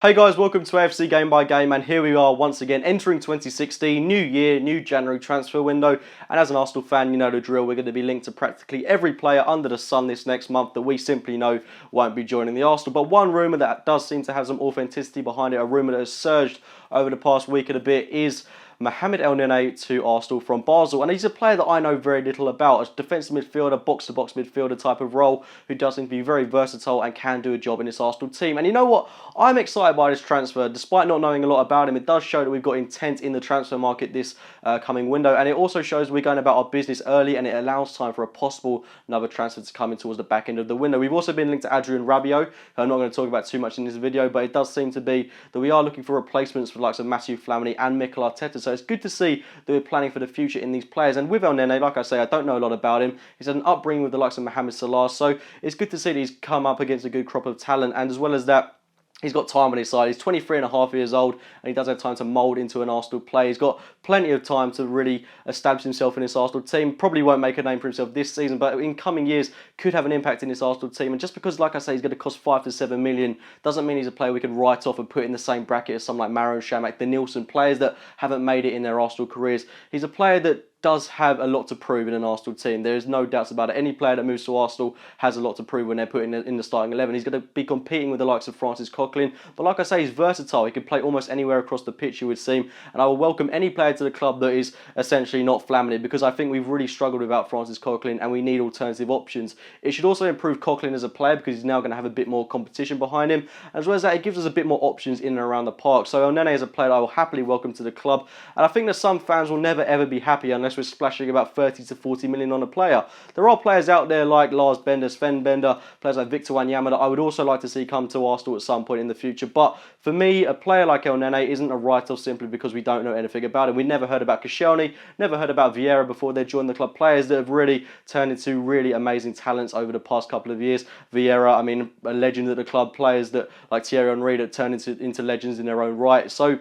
Hey guys, welcome to AFC Game by Game, and here we are once again entering 2016, new year, new January transfer window, and as an Arsenal fan, you know the drill. We're going to be linked to practically every player under the sun this next month that we simply know won't be joining the Arsenal. But one rumour that does seem to have some authenticity behind it, a rumour that has surged over the past week and a bit, is Mohamed Elneny to Arsenal from Basel, and he's a player that I know very little about. A defensive midfielder, box-to-box midfielder type of role, who does seem to be very versatile and can do a job in this Arsenal team. And you know what? I'm excited by this transfer, despite not knowing a lot about him. It does show that we've got intent in the transfer market this coming window, and it also shows we're going about our business early, and it allows time for a possible another transfer to come in towards the back end of the window. We've also been linked to Adrian Rabiot, who I'm not going to talk about too much in this video, but it does seem to be that we are looking for replacements for the likes of Matthew Flamini and Mikel Arteta. So it's good to see that we're planning for the future in these players. And with Elneny, like I say, I don't know a lot about him. He's had an upbringing with the likes of Mohamed Salah, so it's good to see that he's come up against a good crop of talent, and as well as that, he's got time on his side. He's 23 and a half years old, and he does have time to mould into an Arsenal play. He's got plenty of time to really establish himself in this Arsenal team. Probably won't make a name for himself this season, but in coming years could have an impact in this Arsenal team. And just because, like I say, he's going to cost 5 to 7 million, doesn't mean he's a player we can write off and put in the same bracket as someone like Marouane Chamakh, the Nielsen, players that haven't made it in their Arsenal careers. He's a player that does have a lot to prove in an Arsenal team. There is no doubts about it. Any player that moves to Arsenal has a lot to prove when they're put in the starting 11. He's going to be competing with the likes of Francis Coquelin. But like I say, he's versatile. He can play almost anywhere across the pitch, you would seem. And I will welcome any player to the club that is essentially not Flamini, because I think we've really struggled without Francis Coquelin and we need alternative options. It should also improve Coquelin as a player, because he's now going to have a bit more competition behind him. As well as that, it gives us a bit more options in and around the park. So Elneny is a player that I will happily welcome to the club. And I think that some fans will never ever be happy unless we're splashing about 30 to 40 million on a player. There are players out there like Lars Bender, Sven Bender, players like Victor Wanyama that I would also like to see come to Arsenal at some point in the future. But for me, a player like Elneny isn't a write-off simply because we don't know anything about him. We never heard about Koscielny, never heard about Vieira before they joined the club. Players that have really turned into really amazing talents over the past couple of years. Vieira, I mean, a legend at the club. Players that like Thierry Henry that turned into legends in their own right. So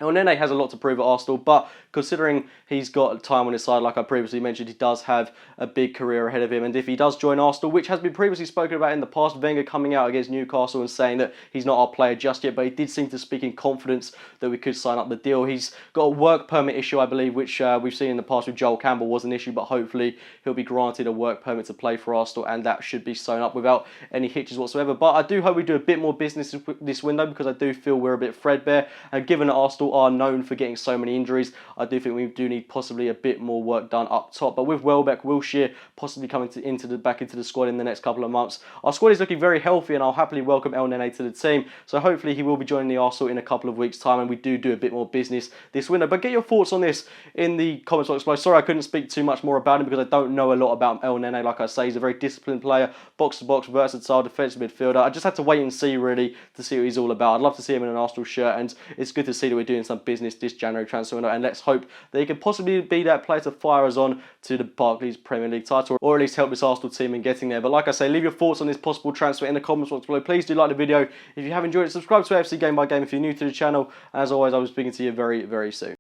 Elneny has a lot to prove at Arsenal, but considering he's got time on his side, like I previously mentioned, he does have a big career ahead of him. And if he does join Arsenal, which has been previously spoken about in the past, Wenger coming out against Newcastle and saying that he's not our player just yet, but he did seem to speak in confidence that we could sign up the deal. He's got a work permit issue, I believe, which we've seen in the past with Joel Campbell was an issue, but hopefully he'll be granted a work permit to play for Arsenal, and that should be sewn up without any hitches whatsoever. But I do hope we do a bit more business this window, because I do feel we're a bit threadbare, and given that Arsenal are known for getting so many injuries, I do think we do need possibly a bit more work done up top. But with Welbeck, Wilshere possibly coming back into the squad in the next couple of months, our squad is looking very healthy, and I'll happily welcome Elneny to the team. So hopefully he will be joining the Arsenal in a couple of weeks' time, and we do a bit more business this window. But get your thoughts on this in the comments box below. Sorry I couldn't speak too much more about him, because I don't know a lot about Elneny. Like I say, he's a very disciplined player, box-to-box, versatile, defensive midfielder. I just had to wait and see really to see what he's all about. I'd love to see him in an Arsenal shirt, and it's good to see that we're doing some business this January transfer window, and let's hope that he can possibly be that player to fire us on to the Barclays Premier League title, or at least help this Arsenal team in getting there. But like I say, leave your thoughts on this possible transfer in the comments box below. Please do like the video if you have enjoyed it. Subscribe to AFC Game by Game if you're new to the channel. As always, I will be speaking to you very, very soon.